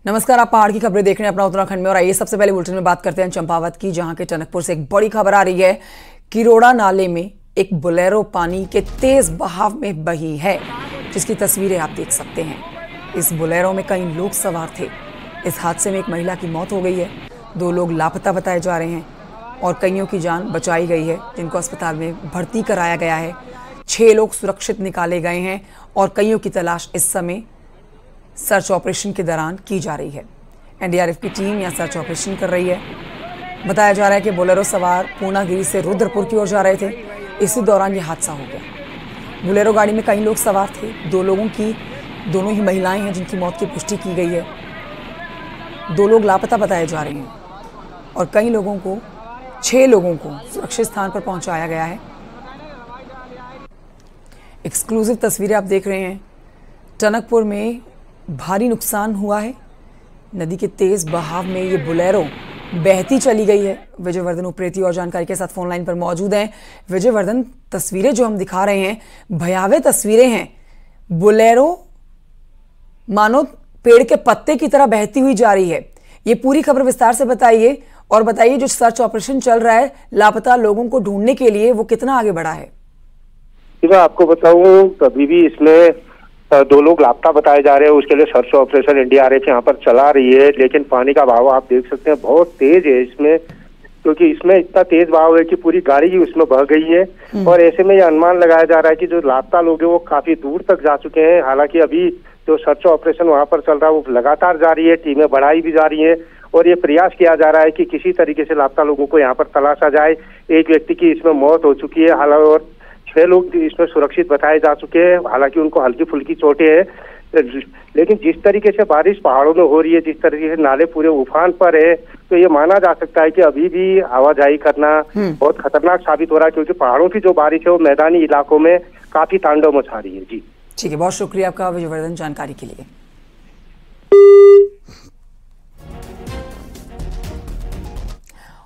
नमस्कार, आप पहाड़ की खबरें देख रहे हैं अपना उत्तराखंड में। और आइए सबसे पहले बुलेटिन में बात करते हैं चंपावत की, जहां के टनकपुर से एक बड़ी खबर आ रही है। किरोड़ा नाले में एक बोलेरो पानी के तेज बहाव में बही है, जिसकी तस्वीरें आप देख सकते हैं। इस बोलेरो में कई लोग सवार थे। इस हादसे में एक महिला की मौत हो गई है, 2 लोग लापता बताए जा रहे हैं और कईयों की जान बचाई गई है, जिनको अस्पताल में भर्ती कराया गया है। 6 लोग सुरक्षित निकाले गए हैं और कईयों की तलाश इस समय सर्च ऑपरेशन के दौरान की जा रही है। एनडीआरएफ की टीम यहां सर्च ऑपरेशन कर रही है। बताया जा रहा है कि बोलेरो सवार पूर्णागिरी से रुद्रपुर की ओर जा रहे थे। इसी दौरान यह हादसा हो गया। बोलेरो गाड़ी में कई लोग सवार थे। 2 लोगों की, दोनों ही महिलाएं हैं जिनकी मौत की पुष्टि की गई है। 2 लोग लापता बताए जा रहे हैं और कई लोगों को, 6 लोगों को सुरक्षित स्थान पर पहुंचाया गया है। एक्सक्लूसिव तस्वीरें आप देख रहे हैं। टनकपुर में भारी नुकसान हुआ है। नदी के तेज बहाव में ये बोलेरो बहती चली गई है। विजयवर्धन उप्रेती और जानकारी के साथ फोन लाइन पर मौजूद हैं। विजयवर्धन, तस्वीरें जो हम दिखा रहे हैं भयावह तस्वीरें हैं। बोलेरो मानो पेड़ के पत्ते की तरह बहती हुई जा रही है। ये पूरी खबर विस्तार से बताइए और बताइए जो सर्च ऑपरेशन चल रहा है लापता लोगों को ढूंढने के लिए, वो कितना आगे बढ़ा है? आपको बताऊं, कभी भी इसमें 2 लोग लापता बताए जा रहे हैं। उसके लिए सर्च ऑपरेशन एनडीआरएफ यहाँ पर चला रही है, लेकिन पानी का बहाव आप देख सकते हैं बहुत तेज है इसमें, क्योंकि इसमें इतना तेज बहाव है कि पूरी गाड़ी ही उसमें बह गई है। और ऐसे में ये अनुमान लगाया जा रहा है कि जो लापता लोग हैं वो काफी दूर तक जा चुके हैं। हालांकि अभी जो सर्च ऑपरेशन वहां पर चल रहा है वो लगातार जारी है, टीमें बढ़ाई भी जा रही है और ये प्रयास किया जा रहा है कि किसी तरीके से लापता लोगों को यहाँ पर तलाशा जाए। एक व्यक्ति की इसमें मौत हो चुकी है, हालांकि और 6 लोग इसमें सुरक्षित बताए जा चुके हैं। हालांकि उनको हल्की फुल्की चोटें हैं, लेकिन जिस तरीके से बारिश पहाड़ों में हो रही है, जिस तरीके से नाले पूरे उफान पर है, तो ये माना जा सकता है कि अभी भी आवाजाही करना बहुत खतरनाक साबित हो रहा है, क्योंकि पहाड़ों की जो बारिश है वो मैदानी इलाकों में काफी तांडव मचा रही है। जी ठीक है, बहुत शुक्रिया आपका विजयवर्धन जानकारी के लिए।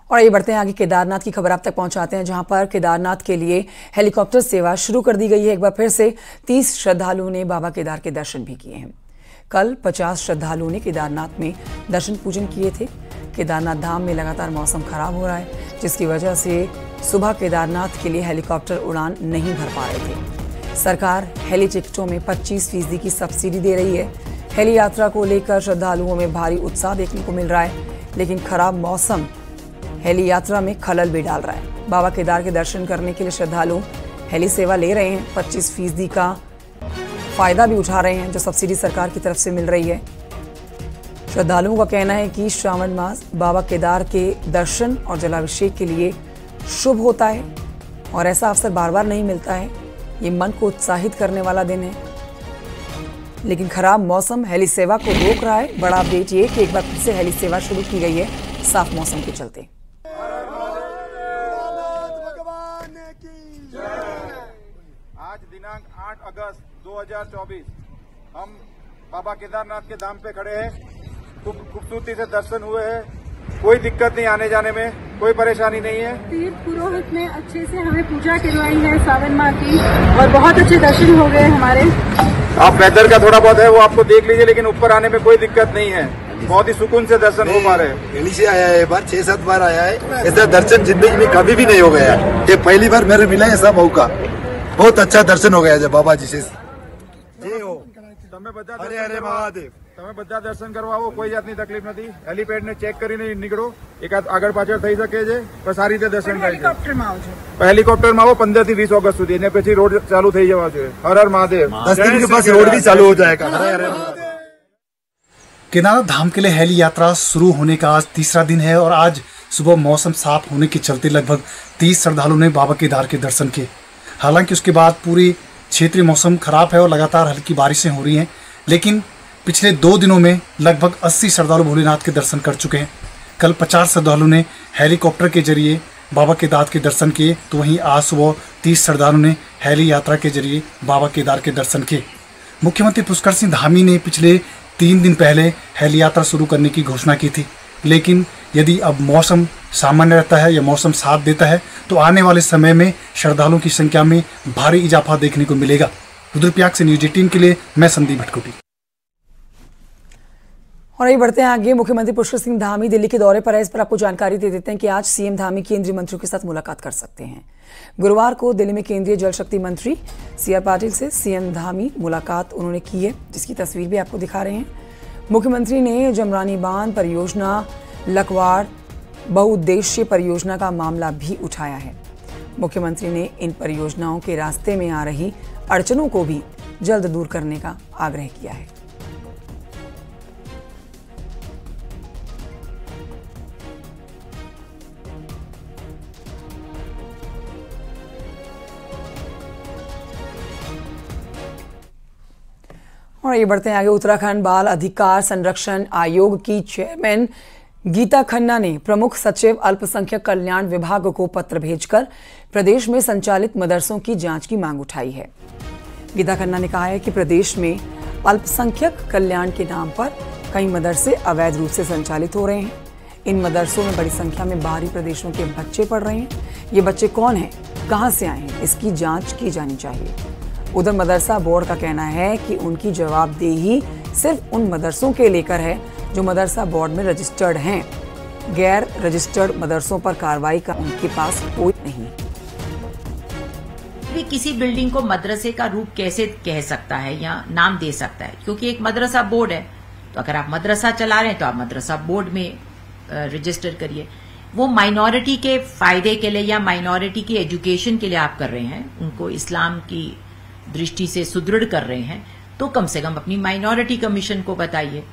और आइए बढ़ते हैं आगे। केदारनाथ की खबर आप तक पहुंचाते हैं, जहां पर केदारनाथ के लिए हेलीकॉप्टर सेवा शुरू कर दी गई है। एक बार फिर से 30 श्रद्धालुओं ने बाबा केदार के दर्शन भी किए हैं। कल 50 श्रद्धालुओं ने केदारनाथ में दर्शन पूजन किए थे। केदारनाथ धाम में लगातार मौसम खराब हो रहा है, जिसकी वजह से सुबह केदारनाथ के लिए हेलीकॉप्टर उड़ान नहीं भर पा रहे थे। सरकार हेली टिकटों में 25% की सब्सिडी दे रही है। हेली यात्रा को लेकर श्रद्धालुओं में भारी उत्साह देखने को मिल रहा है, लेकिन खराब मौसम हेली यात्रा में खलल भी डाल रहा है। बाबा केदार के दर्शन करने के लिए श्रद्धालु हेली सेवा ले रहे हैं। 25% का फायदा भी उठा रहे हैं जो सब्सिडी सरकार की तरफ से मिल रही है। श्रद्धालुओं का कहना है कि श्रावण मास बाबा केदार के दर्शन और जलाभिषेक के लिए शुभ होता है और ऐसा अवसर बार बार नहीं मिलता है। ये मन को उत्साहित करने वाला दिन है, लेकिन खराब मौसम हेली सेवा को रोक रहा है। बड़ा अपडेट ये कि एक बार फिर से हेली सेवा शुरू की गई है साफ मौसम के चलते। आज दिनांक 8 अगस्त 2024 हम बाबा केदारनाथ के धाम पे खड़े हैं। खूब खूबसूरती से दर्शन हुए हैं, कोई दिक्कत नहीं, आने जाने में कोई परेशानी नहीं है। तीर्थ पुरोहित ने अच्छे से हमें पूजा करवाई है सावन माह की और बहुत अच्छे दर्शन हो गए हमारे। आप वेदर का थोड़ा बहुत है वो आपको देख लीजिए, लेकिन ऊपर आने में कोई दिक्कत नहीं है। बहुत ही सुकून से दर्शन हो पा रहे हैं। दिल्ली से आया है, बार 6-7 बार आया है। ऐसा दर्शन जिंदगी में कभी भी नहीं हो गया। ये पहली बार मेरे मिला है ऐसा मौका। बहुत अच्छा दर्शन हो गया जब बाबा जी से। हरे हरे महादेव। તમે બધા દર્શન કરવા આવો, કોઈ જાતની તકલીફ નથી। હેલીપેડ ને ચેક કરીને નીકળો, એકાદ આગળ પાછળ થઈ શકે છે, પણ સારી રીતે દર્શન થાય છે। હેલિકોપ્ટરમાં આવજો, હેલિકોપ્ટરમાં આવો 15 થી 20 ઓગસ્ટ સુધી, અને પછી રોડ ચાલુ થઈ જવા જોઈએ। હર હર महादेव। 10 दिन के बाद रोड भी चालू हो जाएगा। हरे हरे महादेव। केदारनाथ धाम के लिए हेली यात्रा शुरू होने का आज 3रा दिन है और आज सुबह मौसम साफ होने के चलते लगभग 30 श्रद्धालुओं ने बाबा केदार के दर्शन किए। हालांकि उसके बाद पूरी क्षेत्रीय मौसम खराब है और लगातार हल्की बारिशें हो रही हैं, लेकिन पिछले 2 दिनों में लगभग 80 श्रद्धालु भोलेनाथ के दर्शन कर चुके हैं। कल 50 श्रद्धालुओं ने हेलीकॉप्टर के जरिए बाबा केदार के दर्शन किए, तो वहीं आज सुबह 30 श्रद्धालुओं ने हेली यात्रा के जरिए बाबा केदार के दर्शन किए। मुख्यमंत्री पुष्कर सिंह धामी ने पिछले 3 दिन पहले हेली यात्रा शुरू करने की घोषणा की थी, लेकिन यदि अब मौसम सामान्य रहता है या मौसम साथ देता है तो आने वाले समय में श्रद्धालुओं की संख्या में भारी इजाफा देखने को मिलेगा। रुद्रप्रयाग से न्यूज 18 के लिए मैं संदीप भटकोटी। और आइए बढ़ते हैं आगे। मुख्यमंत्री पुष्कर सिंह धामी दिल्ली के दौरे पर है, इस पर आपको जानकारी दे देते हैं कि आज सीएम धामी केंद्रीय मंत्रियों के साथ मुलाकात कर सकते हैं। गुरुवार को दिल्ली में केंद्रीय जल शक्ति मंत्री सीआर पाटिल से सीएम धामी मुलाकात उन्होंने की है, जिसकी तस्वीर भी आपको दिखा रहे हैं। मुख्यमंत्री ने जमरानी बांध परियोजना, लखवाड़ बहुउद्देशीय परियोजना का मामला भी उठाया है। मुख्यमंत्री ने इन परियोजनाओं के रास्ते में आ रही अड़चनों को भी जल्द दूर करने का आग्रह किया है। और ये बढ़ते हैं आगे। उत्तराखंड बाल अधिकार संरक्षण आयोग की चेयरमैन गीता खन्ना ने प्रमुख सचिव अल्पसंख्यक कल्याण विभाग को पत्र भेजकर प्रदेश में संचालित मदरसों की जांच की मांग उठाई है। गीता खन्ना ने कहा है कि प्रदेश में अल्पसंख्यक कल्याण के नाम पर कई मदरसे अवैध रूप से संचालित हो रहे हैं। इन मदरसों में बड़ी संख्या में बाहरी प्रदेशों के बच्चे पढ़ रहे हैं। ये बच्चे कौन हैं, कहां से आए हैं, इसकी जांच की जानी चाहिए। उधर मदरसा बोर्ड का कहना है कि उनकी जवाबदेही सिर्फ उन मदरसों के लेकर है जो मदरसा बोर्ड में रजिस्टर्ड हैं। गैर रजिस्टर्ड मदरसों पर कार्रवाई का उनके पास कोई नहीं। भी किसी बिल्डिंग को मदरसे का रूप कैसे कह सकता है या नाम दे सकता है, क्योंकि एक मदरसा बोर्ड है। तो अगर आप मदरसा चला रहे हैं तो आप मदरसा बोर्ड में रजिस्टर करिए। वो माइनॉरिटी के फायदे के लिए या माइनॉरिटी की एजुकेशन के लिए आप कर रहे हैं, उनको इस्लाम की दृष्टि से सुदृढ़ कर रहे हैं, तो कम से कम अपनी माइनॉरिटी कमीशन को बताइए।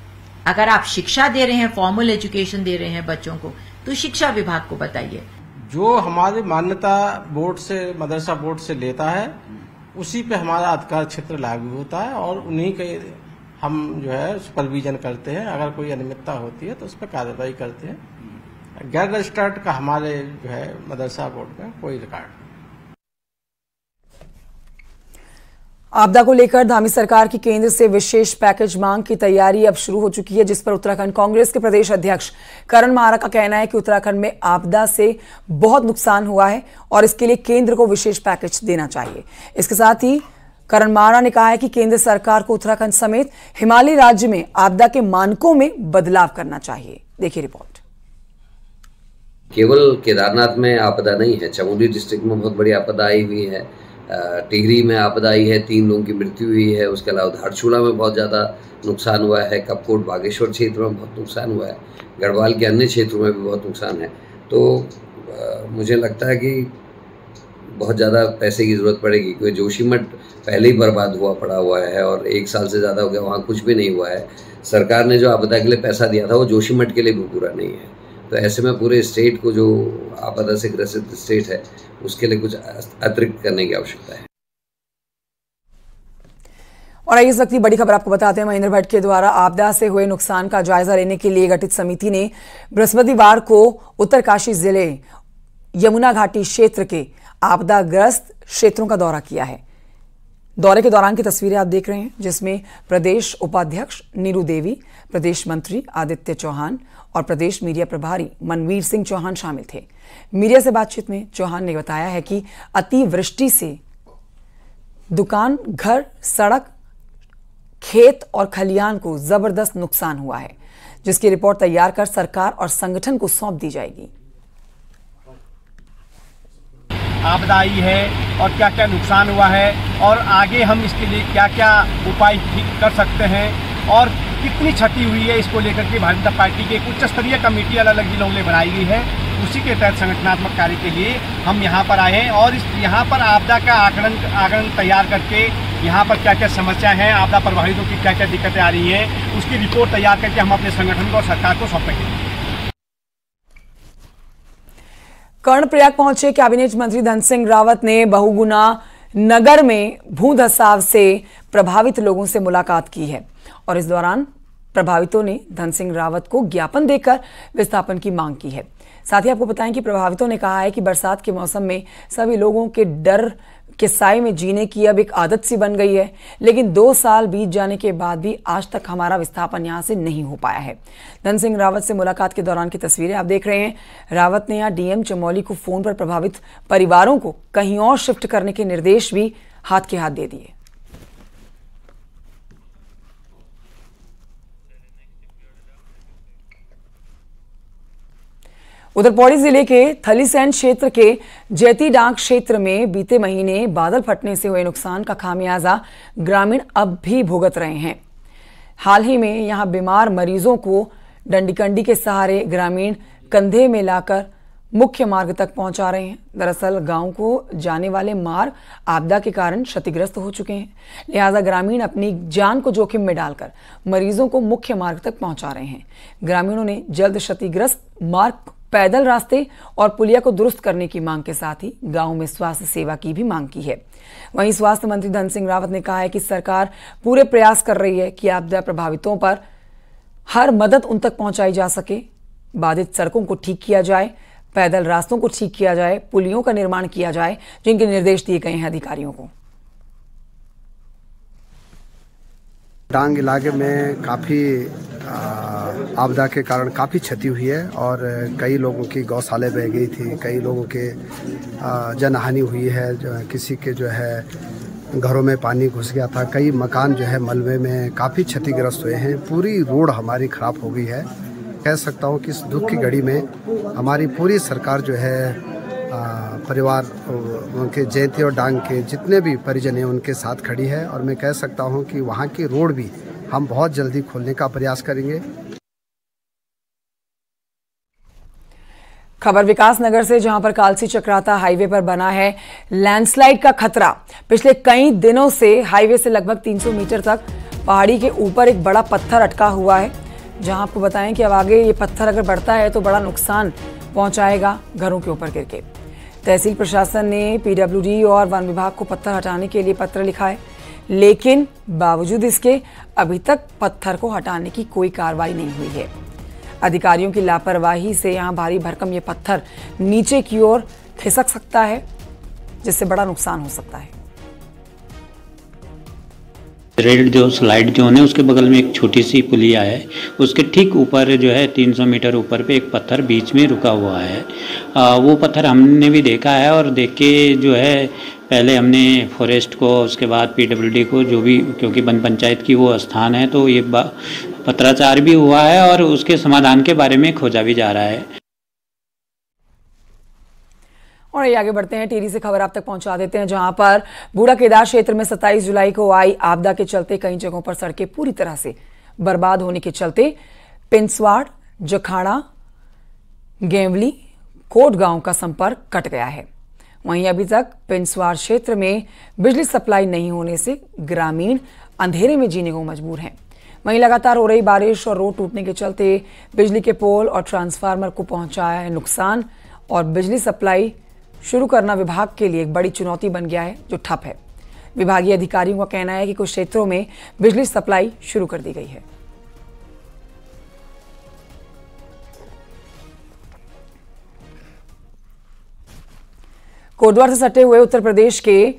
अगर आप शिक्षा दे रहे हैं, फॉर्मल एजुकेशन दे रहे हैं बच्चों को, तो शिक्षा विभाग को बताइए। जो हमारे मान्यता बोर्ड से, मदरसा बोर्ड से लेता है, उसी पे हमारा अधिकार क्षेत्र लागू होता है और उन्हीं के हम जो है सुपरविजन करते हैं। अगर कोई अनियमितता होती है तो उस पर कार्रवाई करते हैं। गैर रजिस्टर्ड का हमारे जो है मदरसा बोर्ड में कोई रिकॉर्ड। आपदा को लेकर धामी सरकार की केंद्र से विशेष पैकेज मांग की तैयारी अब शुरू हो चुकी है, जिस पर उत्तराखंड कांग्रेस के प्रदेश अध्यक्ष करण मारा का कहना है कि उत्तराखंड में आपदा से बहुत नुकसान हुआ है और इसके लिए केंद्र को विशेष पैकेज देना चाहिए। इसके साथ ही करण मारा ने कहा है कि केंद्र सरकार को उत्तराखंड समेत हिमालयी राज्य में आपदा के मानकों में बदलाव करना चाहिए। देखिए रिपोर्ट। केवल केदारनाथ में आपदा नहीं है, चमोली डिस्ट्रिक्ट में बहुत बड़ी आपदा आई हुई है, टिहरी में आपदा आई है, 3 लोगों की मृत्यु हुई है। उसके अलावा धारचूला में बहुत ज़्यादा नुकसान हुआ है, कपकोट बागेश्वर क्षेत्र में बहुत नुकसान हुआ है, गढ़वाल के अन्य क्षेत्रों में भी बहुत नुकसान है। तो मुझे लगता है कि बहुत ज़्यादा पैसे की ज़रूरत पड़ेगी, क्योंकि जोशीमठ पहले ही बर्बाद पड़ा हुआ है और 1 साल से ज़्यादा हो गया, वहाँ कुछ भी नहीं हुआ है। सरकार ने जो आपदा के लिए पैसा दिया था वो जोशीमठ के लिए भी पूरा नहीं है। तो ऐसे में पूरे स्टेट को, जो आपदा से ग्रसित स्टेट है, उसके लिए कुछ अतिरिक्त करने की आवश्यकता है। और इस वक्त की बड़ी खबर आपको बताते हैं। महेंद्र भट्ट के द्वारा आपदा से हुए नुकसान का जायजा लेने के लिए गठित समिति ने बृहस्पतिवार को उत्तरकाशी जिले यमुना घाटी क्षेत्र के आपदाग्रस्त क्षेत्रों का दौरा किया है। दौरे के दौरान की तस्वीरें आप देख रहे हैं, जिसमें प्रदेश उपाध्यक्ष नीरू देवी, प्रदेश मंत्री आदित्य चौहान और प्रदेश मीडिया प्रभारी मनवीर सिंह चौहान शामिल थे। मीडिया से बातचीत में चौहान ने बताया है कि अतिवृष्टि से दुकान, घर, सड़क, खेत और खलियान को जबरदस्त नुकसान हुआ है, जिसकी रिपोर्ट तैयार कर सरकार और संगठन को सौंप दी जाएगी। आपदा आई है और क्या क्या नुकसान हुआ है और आगे हम इसके लिए क्या क्या उपाय कर सकते हैं और कितनी क्षति हुई है, इसको लेकर के भारतीय जनता पार्टी की एक उच्च स्तरीय कमेटी अलग अलग जिलों में बनाई गई है। उसी के तहत संगठनात्मक कार्य के लिए हम यहाँ पर आए हैं और यहाँ पर आपदा का आकलन तैयार करके यहाँ पर क्या क्या समस्या हैं, आपदा प्रभावितों की क्या क्या दिक्कतें आ रही हैं, उसकी रिपोर्ट तैयार करके हम अपने संगठन को और सरकार को सौंपेंगे। कर्णप्रयाग पहुंचे कैबिनेट मंत्री धन सिंह रावत ने बहुगुना नगर में भूधसाव से प्रभावित लोगों से मुलाकात की है और इस दौरान प्रभावितों ने धन सिंह रावत को ज्ञापन देकर विस्थापन की मांग की है। साथ ही आपको बताएं कि प्रभावितों ने कहा है कि बरसात के मौसम में सभी लोगों के डर के साए में जीने की अब एक आदत सी बन गई है, लेकिन 2 साल बीत जाने के बाद भी आज तक हमारा विस्थापन यहां से नहीं हो पाया है। धन सिंह रावत से मुलाकात के दौरान की तस्वीरें आप देख रहे हैं। रावत ने यहां डीएम चमोली को फोन पर प्रभावित परिवारों को कहीं और शिफ्ट करने के निर्देश भी हाथ के हाथ दे दिए। उधर पौड़ी जिले के थलीसैंण क्षेत्र के जैतीडांग क्षेत्र में बीते महीने बादल फटने से हुए नुकसान का खामियाजा ग्रामीण अब भी भुगत रहे हैं। हाल ही में यहां बीमार मरीजों को डंडी के सहारे ग्रामीण कंधे में लाकर मुख्य मार्ग तक पहुंचा रहे हैं। दरअसल गांव को जाने वाले मार्ग आपदा के कारण क्षतिग्रस्त हो चुके हैं, लिहाजा ग्रामीण अपनी जान को जोखिम में डालकर मरीजों को मुख्य मार्ग तक पहुंचा रहे हैं। ग्रामीणों ने जल्द क्षतिग्रस्त मार्ग, पैदल रास्ते और पुलिया को दुरुस्त करने की मांग के साथ ही गांव में स्वास्थ्य सेवा की भी मांग की है। वहीं स्वास्थ्य मंत्री धन सिंह रावत ने कहा है कि सरकार पूरे प्रयास कर रही है कि आपदा प्रभावितों पर हर मदद उन तक पहुंचाई जा सके। बाधित सड़कों को ठीक किया जाए, पैदल रास्तों को ठीक किया जाए, पुलियों का निर्माण किया जाए, जिनके निर्देश दिए गए हैं अधिकारियों को। डांग इलाके में काफ़ी आपदा के कारण काफ़ी क्षति हुई है और कई लोगों की गौशाले बह गई थी, कई लोगों के जनहानि हुई है, जो किसी के जो है घरों में पानी घुस गया था, कई मकान जो है मलबे में काफ़ी क्षतिग्रस्त हुए हैं। पूरी रोड हमारी खराब हो गई है। कह सकता हूँ कि इस दुख की घड़ी में हमारी पूरी सरकार जो है परिवार उनके जैती और डांग के जितने भी परिजन हैं उनके साथ खड़ी है और मैं कह सकता हूं कि वहां की रोड भी हम बहुत जल्दी खोलने का प्रयास करेंगे। खबर विकास नगर से, जहां पर कालसी चक्राता हाईवे पर बना है लैंडस्लाइड का खतरा। पिछले कई दिनों से हाईवे से लगभग 300 मीटर तक पहाड़ी के ऊपर एक बड़ा पत्थर अटका हुआ है, जहां आपको बताएं कि अब आगे ये पत्थर अगर बढ़ता है तो बड़ा नुकसान पहुंचाएगा घरों के ऊपर गिरके। तहसील प्रशासन ने पीडब्ल्यूडी और वन विभाग को पत्थर हटाने के लिए पत्र लिखा है, लेकिन बावजूद इसके अभी तक पत्थर को हटाने की कोई कार्रवाई नहीं हुई है। अधिकारियों की लापरवाही से यहां भारी भरकम ये पत्थर नीचे की ओर खिसक सकता है, जिससे बड़ा नुकसान हो सकता है। रेड जो स्लाइड जोन है उसके बगल में एक छोटी सी पुलिया है, उसके ठीक ऊपर जो है 300 मीटर ऊपर पे एक पत्थर बीच में रुका हुआ है। वो पत्थर हमने भी देखा है और देख के जो है पहले हमने फॉरेस्ट को, उसके बाद पीडब्ल्यूडी को, जो भी, क्योंकि वन पंचायत की वो स्थान है तो ये पत्राचार भी हुआ है और उसके समाधान के बारे में खोजा भी जा रहा है। और ये आगे बढ़ते हैं, टिहरी से खबर आप तक पहुंचा देते हैं, जहां पर बूढ़ा केदार क्षेत्र में 27 जुलाई को आई आपदा के चलते कई जगहों पर सड़कें पूरी तरह से बर्बाद होने के चलते पिंसवाड़, जखाड़ा, गेवली, कोट गांव का संपर्क कट गया है। वहीं अभी तक पिंसवाड़ क्षेत्र में बिजली सप्लाई नहीं होने से ग्रामीण अंधेरे में जीने को मजबूर हैं। वहीं लगातार हो रही बारिश और रोड टूटने के चलते बिजली के पोल और ट्रांसफार्मर को पहुंचाया है नुकसान और बिजली सप्लाई शुरू करना विभाग के लिए एक बड़ी चुनौती बन गया है, जो ठप है। विभागीय अधिकारियों का कहना है कि कुछ क्षेत्रों में बिजली सप्लाई शुरू कर दी गई है। कोटद्वार से सटे हुए उत्तर प्रदेश के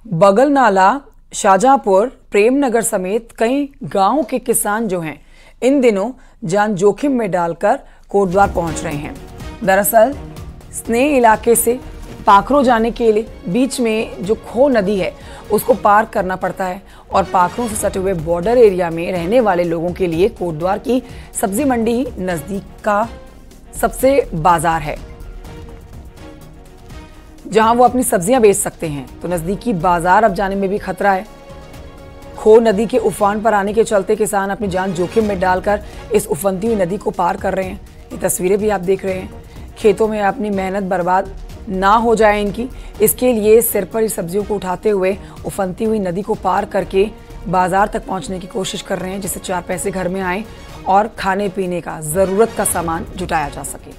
बगलनाला, शाहजहांपुर, प्रेमनगर समेत कई गांवों के किसान जो हैं इन दिनों जान जोखिम में डालकर कोटद्वार पहुंच रहे हैं। दरअसल स्नेह इलाके से पाखरो जाने के लिए बीच में जो खो नदी है उसको पार करना पड़ता है और पाखरों से सटे हुए बॉर्डर एरिया में रहने वाले लोगों के लिए कोटद्वार की सब्जी मंडी ही नजदीक का सबसे बाजार है, जहां वो अपनी सब्जियां बेच सकते हैं। तो नजदीकी बाजार अब जाने में भी खतरा है। खो नदी के उफान पर आने के चलते किसान अपनी जान जोखिम में डालकर इस उफनती हुई नदी को पार कर रहे हैं। ये तस्वीरें भी आप देख रहे हैं। खेतों में अपनी मेहनत बर्बाद ना हो जाए इनकी, इसके लिए सिर पर इस सब्जियों को उठाते हुए उफनती हुई नदी को पार करके बाजार तक पहुंचने की कोशिश कर रहे हैं, जिससे 4 पैसे घर में आए और खाने पीने का, जरूरत का सामान जुटाया जा सके।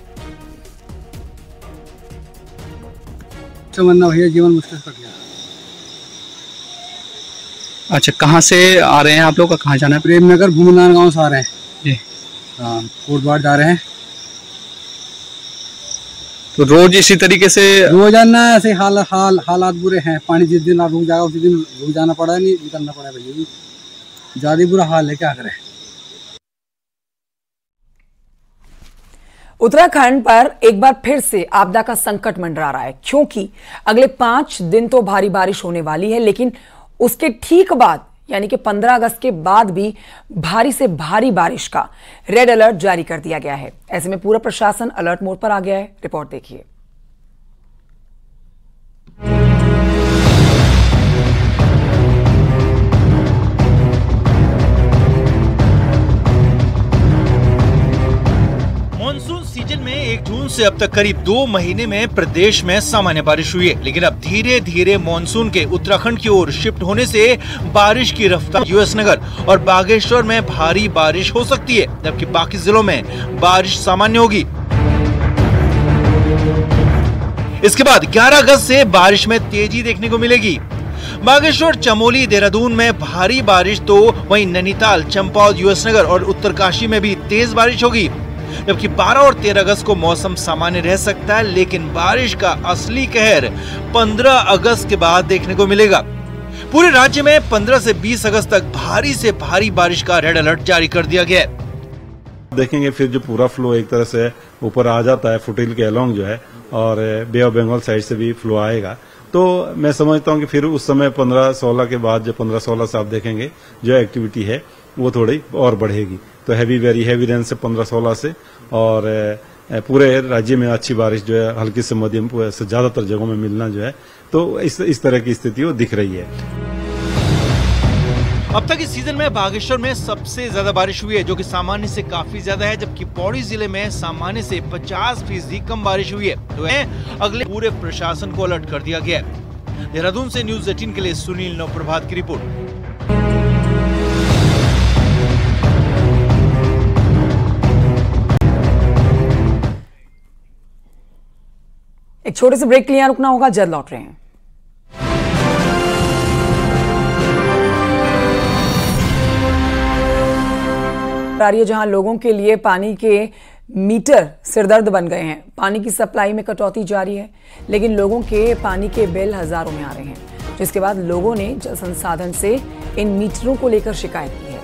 तमन्ना भैया, जीवन मुश्किल पड़ गया। अच्छा, कहाँ से आ रहे हैं आप लोग, कहाँ जाना है? प्रेमनगर भूमिनान गांव से आ रहे हैं जी। हाँ, कोटद्वार जा रहे हैं। तो रोज इसी तरीके से रोजाना ऐसे हालात बुरे हैं। पानी जिस दिन रुक जाएगा उसी दिन रुक जाना पड़ा, नहीं निकलना पड़ा भैया जी, ज्यादा बुरा हाल है, क्या करें। उत्तराखंड पर एक बार फिर से आपदा का संकट मंडरा रहा है, क्योंकि अगले 5 दिन तो भारी बारिश होने वाली है, लेकिन उसके ठीक बाद यानी कि 15 अगस्त के बाद भी भारी से भारी बारिश का रेड अलर्ट जारी कर दिया गया है। ऐसे में पूरा प्रशासन अलर्ट मोड पर आ गया है। रिपोर्ट देखिए। मानसून सीजन में 1 जून से अब तक करीब 2 महीने में प्रदेश में सामान्य बारिश हुई है, लेकिन अब धीरे धीरे मानसून के उत्तराखंड की ओर शिफ्ट होने से बारिश की रफ्तार यूएस नगर और बागेश्वर में भारी बारिश हो सकती है, जबकि बाकी जिलों में बारिश सामान्य होगी। इसके बाद 11 अगस्त से बारिश में तेजी देखने को मिलेगी। बागेश्वर, चमोली, देहरादून में भारी बारिश तो वहीं नैनीताल, चंपावत, यूएस नगर और उत्तरकाशी में भी तेज बारिश होगी, जबकि 12 और 13 अगस्त को मौसम सामान्य रह सकता है, लेकिन बारिश का असली कहर 15 अगस्त के बाद देखने को मिलेगा। पूरे राज्य में 15 से 20 अगस्त तक भारी से भारी बारिश का रेड अलर्ट जारी कर दिया गया है। देखेंगे फिर जो पूरा फ्लो एक तरह से ऊपर आ जाता है फुटहिल के अलोंग जो है, और बे ऑफ बंगाल साइड से भी फ्लो आएगा, तो मैं समझता हूं कि फिर उस समय 15-16 के बाद जो 15-16 से आप देखेंगे जो एक्टिविटी है वो थोड़ी और बढ़ेगी। तो वेरी हैवी रेन से 15-16 से, और पूरे राज्य में अच्छी बारिश जो है हल्की से मध्यम से ज्यादातर जगहों में मिलना जो है, तो इस तरह की स्थिति वो दिख रही है। अब तक इस सीजन में बागेश्वर में सबसे ज्यादा बारिश हुई है, जो कि सामान्य से काफी ज्यादा है, जबकि पौड़ी जिले में सामान्य से 50% कम बारिश हुई है। तो अगले पूरे प्रशासन को अलर्ट कर दिया गया है। देहरादून से न्यूज़ 18 के लिए सुनील नवप्रभात की रिपोर्ट। एक छोटे से ब्रेक के लिए रुकना होगा, जल्द लौट रहे हैं। जहां लोगों के लिए पानी के मीटर सिरदर्द बन गए हैं। पानी की सप्लाई में कटौती जारी है, लेकिन लोगों के पानी के बिल हजारों में आ रहे हैं, जिसके बाद लोगों ने जल संसाधन से इन मीटरों को लेकर शिकायत की है,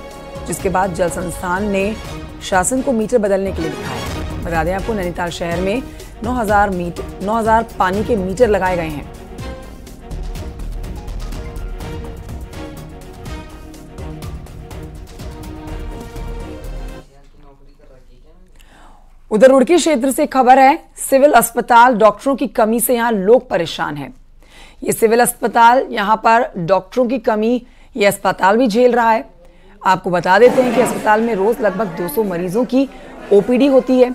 जिसके बाद जल संस्थान ने शासन को मीटर बदलने के लिए लिखा है। बता दें आपको, नैनीताल शहर में 9,000 पानी के मीटर लगाए गए हैं। उधर रुड़की क्षेत्र से खबर है, सिविल अस्पताल डॉक्टरों की कमी से यहां लोग परेशान हैं। ये सिविल अस्पताल, यहां पर डॉक्टरों की कमी ये अस्पताल भी झेल रहा है। आपको बता देते हैं कि अस्पताल में रोज लगभग 200 मरीजों की ओपीडी होती है,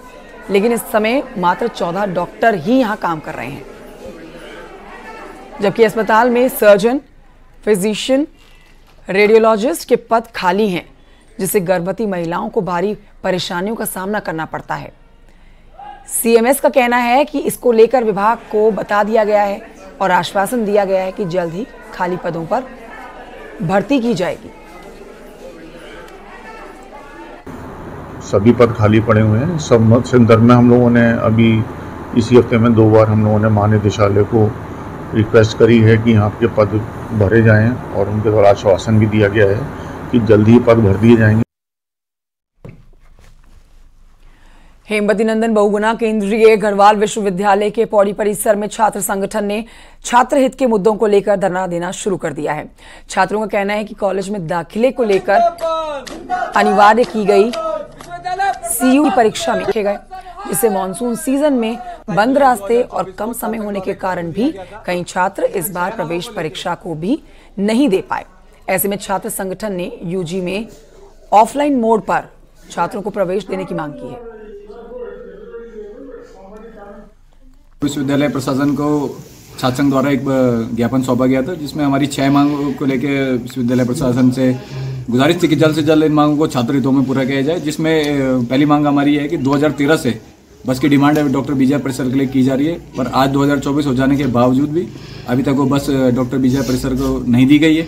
लेकिन इस समय मात्र 14 डॉक्टर ही यहां काम कर रहे हैं, जबकि अस्पताल में सर्जन, फिजिशियन, रेडियोलॉजिस्ट के पद खाली हैं, जिससे गर्भवती महिलाओं को भारी परेशानियों का सामना करना पड़ता है। सीएमएस का कहना है कि इसको लेकर विभाग को बता दिया गया है और आश्वासन दिया गया है कि जल्द ही खाली पदों पर भर्ती की जाएगी। सभी पद खाली पड़े हुए हैं। सब संदर्भ में हम लोगों ने अभी इसी हफ्ते में 2 बार हम लोगों ने महानिदेशालय को रिक्वेस्ट करी है कि यहाँ के पद भरे जाएं, और उनके द्वारा आश्वासन भी दिया गया है कि जल्दी ही पद भर दिए जाएंगे। हेमवती नंदन बहुगुणा केंद्रीय गढ़वाल विश्वविद्यालय के पौड़ी परिसर में छात्र संगठन ने छात्र हित के मुद्दों को लेकर धरना देना शुरू कर दिया है। छात्रों का कहना है कि कॉलेज में दाखिले को लेकर अनिवार्य की गई सीयू की परीक्षा में लिखे गए, जिससे मानसून सीजन में बंद रास्ते और कम समय होने के कारण भी कई छात्र इस बार प्रवेश परीक्षा को भी नहीं दे पाए। ऐसे में छात्र संगठन ने यूजी में ऑफलाइन मोड पर छात्रों को प्रवेश देने की मांग की है। विश्वविद्यालय प्रशासन को छात्र संघ द्वारा एक ज्ञापन सौंपा गया था, जिसमें हमारी 6 मांगों को लेकर विश्वविद्यालय प्रशासन से गुजारिश थी कि जल्द से जल्द इन मांगों को छात्र हितों में पूरा किया जाए। जिसमें पहली मांग हमारी है कि 2013 से बस की डिमांड है डॉक्टर बीजे परिसर के लिए की जा रही है, पर आज 2024 हो जाने के बावजूद भी अभी तक वो बस डॉक्टर बीजे परिसर को नहीं दी गई है।